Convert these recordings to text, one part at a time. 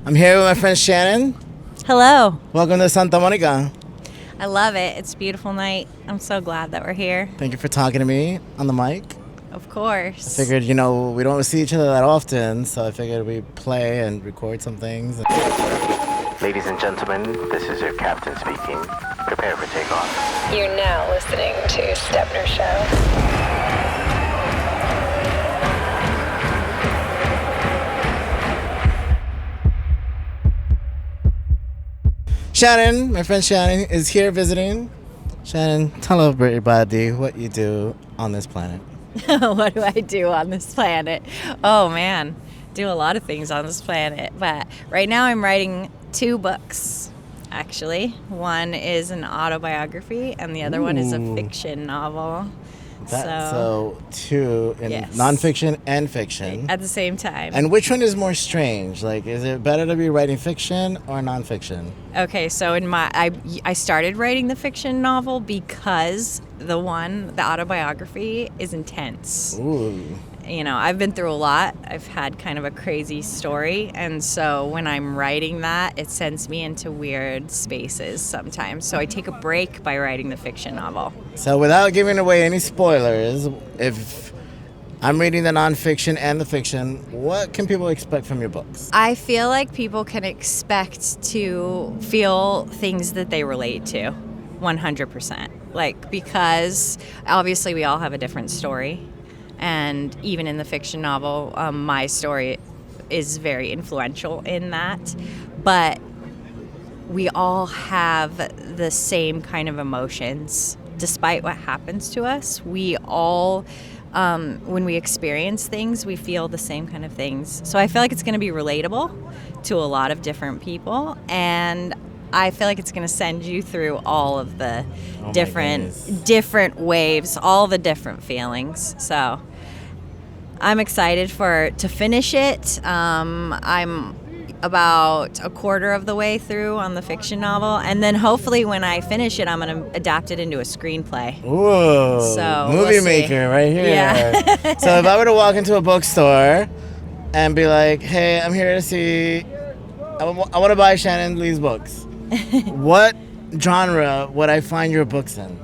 I'm here with my friend Shannon. Hello. Welcome to Santa Monica. I love it. It's a beautiful night. I'm so glad that we're here. Thank you for talking to me on the mic. Of course. I figured, we don't see each other that often, so I figured we'd play and record some things. Ladies and gentlemen, this is your captain speaking. Prepare for takeoff. You're now listening to Stepner Show. Shannon, my friend Shannon, is here visiting. Shannon, tell everybody what you do on this planet. What do I do on this planet? Oh, man. Do a lot of things on this planet. But right now I'm writing 2 books, actually. One is an autobiography, and the other one is a fiction novel. So 2 in nonfiction and fiction. At the same time. And which one is more strange? Like, is it better to be writing fiction or nonfiction? Okay, so I started writing the fiction novel because the autobiography is intense. Ooh. I've been through a lot. I've had kind of a crazy story. And so when I'm writing that, it sends me into weird spaces sometimes. So I take a break by writing the fiction novel. So without giving away any spoilers, if I'm reading the nonfiction and the fiction, what can people expect from your books? I feel like people can expect to feel things that they relate to 100%. Because obviously we all have a different story. And even in the fiction novel, my story is very influential in that. But we all have the same kind of emotions. Despite what happens to us, we all, when we experience things, we feel the same kind of things. So I feel like it's going to be relatable to a lot of different people. And I feel like it's going to send you through all of the different waves, all the different feelings. So I'm excited to finish it. I'm about a quarter of the way through on the fiction novel, and then hopefully when I finish it, I'm going to adapt it into a screenplay. Ooh, so movie maker right here. Yeah. So if I were to walk into a bookstore and be like, hey, I'm here to see, I want to buy Shannon Lee's books. What genre would I find your books in?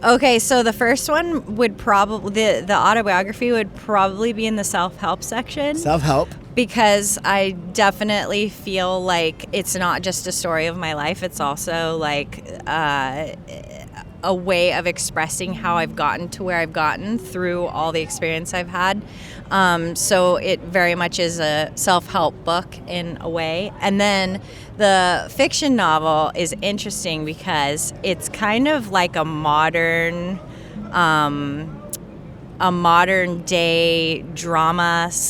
Okay, so the first one would probably, the autobiography would probably be in the self-help section. Self-help? Because I definitely feel like it's not just a story of my life, it's also like a way of expressing how I've gotten to where I've gotten through all the experience I've had. So it very much is a self-help book in a way. And then the fiction novel is interesting because it's kind of like a modern day drama /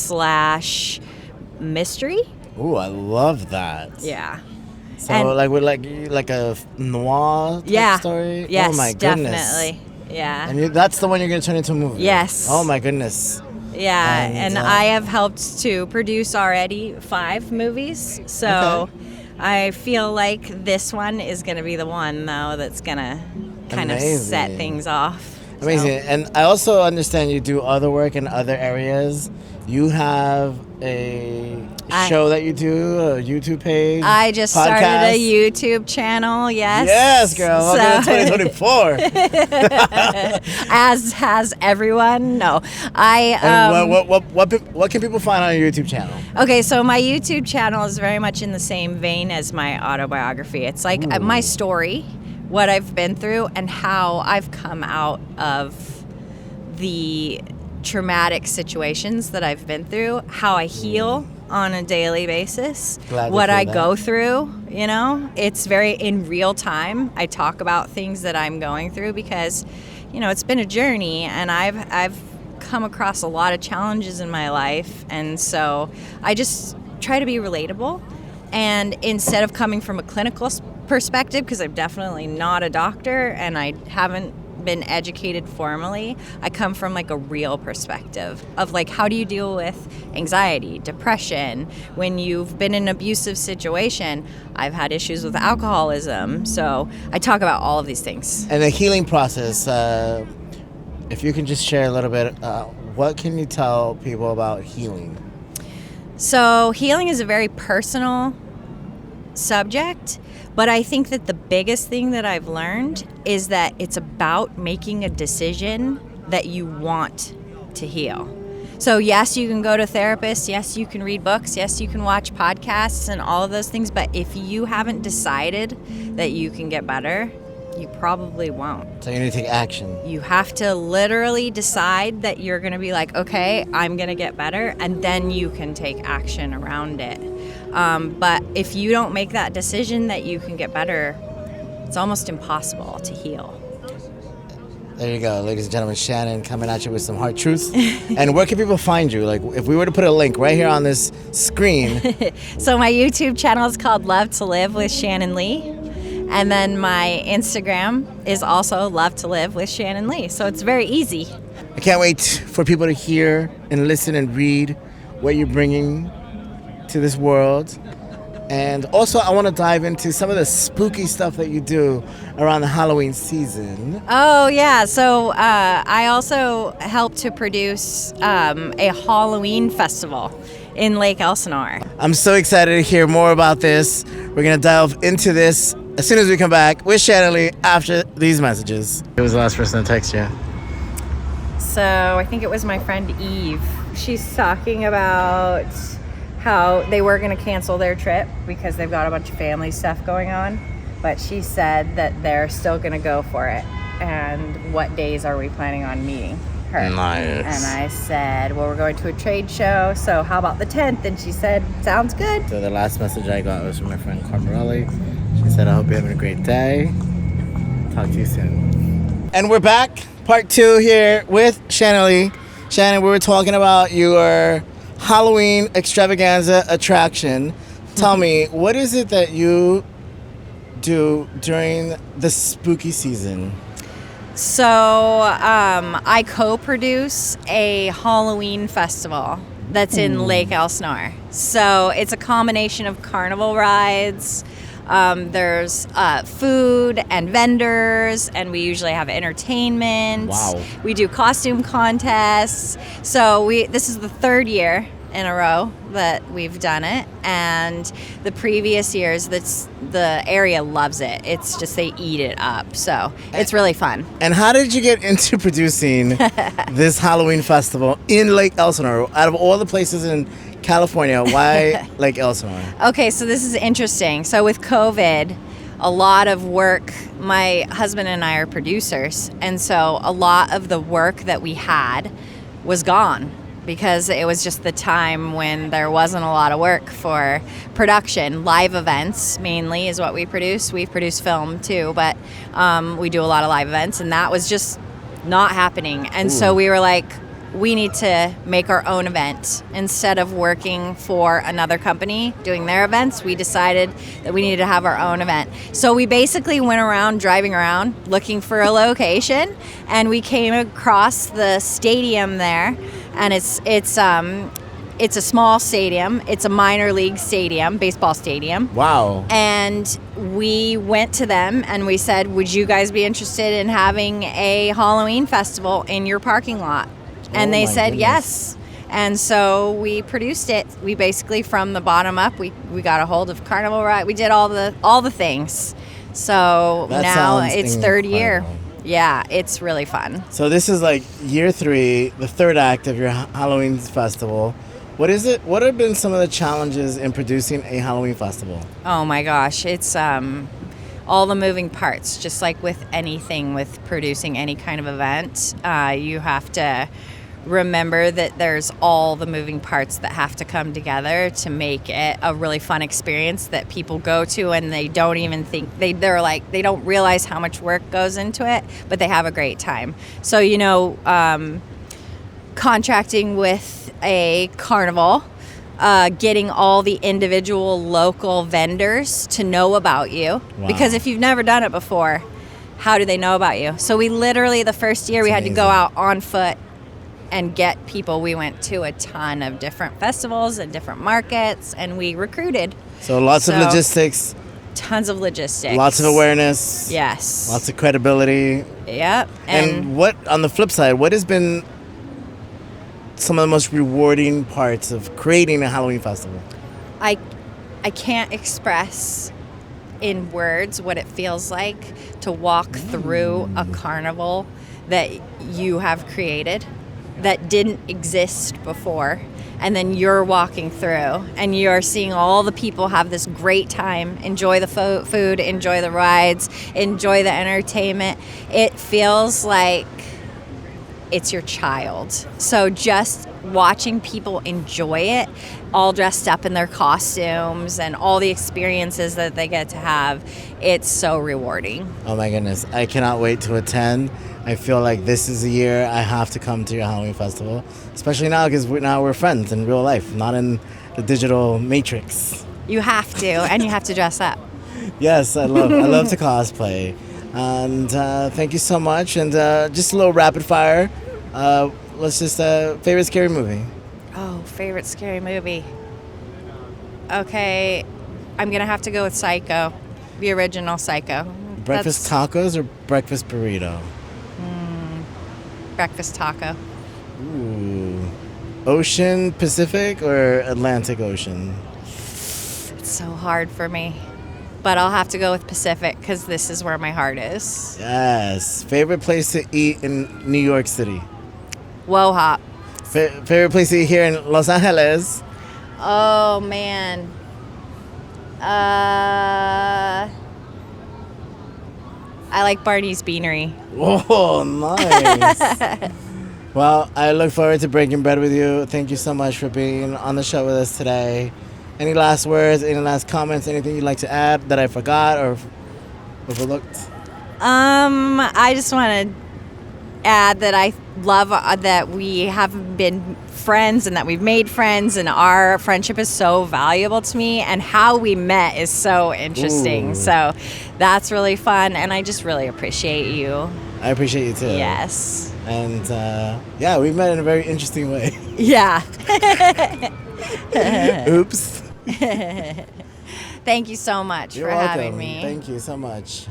mystery. Ooh, I love that. Yeah. So And- like a noir type story? Yes, oh my goodness. definitely. Yeah. And that's the one you're going to turn into a movie? Yes. Oh my goodness. Yeah, And, and I have helped to produce already 5 movies. So Okay. I feel like this one is going to be the one, though, that's going to kind of set Amazing. things off. Amazing. So. And I also understand you do other work in other areas. You have a show that you do, a YouTube page. I just podcast. started a YouTube channel, yes. Yes, girl. Welcome to 2024. As has everyone. No. And what can people find on your YouTube channel? Okay, so my YouTube channel is very much in the same vein as my autobiography. It's like my story, what I've been through, and how I've come out of the traumatic situations that I've been through, how I heal on a daily basis, what I go through, It's very in real time. I talk about things that I'm going through because, it's been a journey, and I've come across a lot of challenges in my life, and so I just try to be relatable. And instead of coming from a clinical perspective, because I'm definitely not a doctor and I haven't been educated formally, I come from like a real perspective of like, how do you deal with anxiety, depression, when you've been in an abusive situation? I've had issues with alcoholism, so I talk about all of these things. And the healing process, if you can just share a little bit, what can you tell people about healing? So healing is a very personal subject, but I think that the biggest thing that I've learned is that it's about making a decision that you want to heal. So yes, you can go to therapists, yes, you can read books, yes, you can watch podcasts and all of those things, but if you haven't decided that you can get better, you probably won't. So you need to take action. You have to literally decide that you're going to be like, okay, I'm going to get better, and then you can take action around it. But if you don't make that decision that you can get better, it's almost impossible to heal. There you go, ladies and gentlemen. Shannon coming at you with some hard truths. And where can people find you? Like, if we were to put a link right here on this screen. So my YouTube channel is called Love to Live with Shannon Lee. And then my Instagram is also Love to Live with Shannon Lee. So it's very easy. I can't wait for people to hear and listen and read what you're bringing to this world. And also, I want to dive into some of the spooky stuff that you do around the Halloween season. Oh, yeah. So I also help to produce a Halloween festival in Lake Elsinore. I'm so excited to hear more about this. We're going to delve into this as soon as we come back with Shannon Lee after these messages. Who was the last person to text you? So I think it was my friend Eve. She's talking about how they were going to cancel their trip because they've got a bunch of family stuff going on, but she said that they're still going to go for it. And what days are we planning on meeting her? Nice. And I said, well, we're going to a trade show, so how about the 10th? And she said, sounds good. So the last message I got was from my friend Carmarelli. She said, I hope you're having a great day. Talk to you soon. And we're back, part 2 here with Shannon Lee. Shannon, we were talking about your Halloween extravaganza attraction. Tell me, what is it that you do during the spooky season? So I co-produce a Halloween festival that's in Lake Elsinore. So it's a combination of carnival rides. There's food and vendors, and we usually have entertainment. Wow. We do costume contests. So this is the 3rd year in a row that we've done it, and the previous years the area loves it. It's just they eat it up, so it's really fun. And how did you get into producing this Halloween festival in Lake Elsinore? Out of all the places in California, why Lake Elsinore? Okay, so this is interesting. So with COVID, a lot of work, my husband and I are producers, and so a lot of the work that we had was gone because it was just the time when there wasn't a lot of work for production. Live events mainly is what we produce. We produce film too, but we do a lot of live events, and that was just not happening. And so we were like, we need to make our own event. Instead of working for another company doing their events, we decided that we needed to have our own event. So we basically went around, driving around, looking for a location, and we came across the stadium there, and it's a small stadium. It's a minor league stadium, baseball stadium. Wow. And we went to them and we said, would you guys be interested in having a Halloween festival in your parking lot? And they said yes. And so we produced it. We basically, from the bottom up, we got a hold of Carnival Ride. We did all the things. So That now sounds it's 3rd year. incredible. Yeah, it's really fun. So this is like year 3, the 3rd act of your Halloween festival. What is it? What have been some of the challenges in producing a Halloween festival? Oh my gosh, it's all the moving parts. Just like with anything, with producing any kind of event, you have to remember that there's all the moving parts that have to come together to make it a really fun experience that people go to, and they don't even think they're like, they don't realize how much work goes into it, but they have a great time. So contracting with a carnival, getting all the individual local vendors to know about you. Wow. Because if you've never done it before, how do they know about you? So we literally, the first year, we had to go out on foot and get people. We went to a ton of different festivals and different markets, and we recruited. So lots of logistics. Tons of logistics. Lots of awareness. Yes. Lots of credibility. Yep. And what, on the flip side, what has been some of the most rewarding parts of creating a Halloween festival? I can't express in words what it feels like to walk through a carnival that you have created that didn't exist before, and then you're walking through and you're seeing all the people have this great time, enjoy the food, enjoy the rides, enjoy the entertainment. It feels like it's your child. So just watching people enjoy it, all dressed up in their costumes and all the experiences that they get to have, it's so rewarding. Oh my goodness, I cannot wait to attend. I feel like this is the year I have to come to your Halloween festival, especially now because now we're friends in real life, not in the digital matrix. You have to, and you have to dress up. Yes, I love to cosplay. And thank you so much. And just a little rapid fire. Let's just favorite scary movie. Oh, favorite scary movie. Okay, I'm gonna have to go with Psycho, the original Psycho. Breakfast tacos or breakfast burrito? Breakfast taco. Ooh. Ocean Pacific or Atlantic Ocean? It's so hard for me, but I'll have to go with Pacific because this is where my heart is. Yes. Favorite place to eat in New York City? Whoa hop. Favorite place to eat here in Los Angeles? Oh man. I like Barney's Beanery. Oh, nice. Well, I look forward to breaking bread with you. Thank you so much for being on the show with us today. Any last words, any last comments, anything you'd like to add that I forgot or overlooked? I just want to add that I love that we have been friends and that we've made friends, and our friendship is so valuable to me, and how we met is so interesting. Ooh. So that's really fun, and I just really appreciate you. I appreciate you too. Yes. And yeah, we met in a very interesting way. Yeah. Oops. Thank you so much You're for welcome. having me. Thank you so much.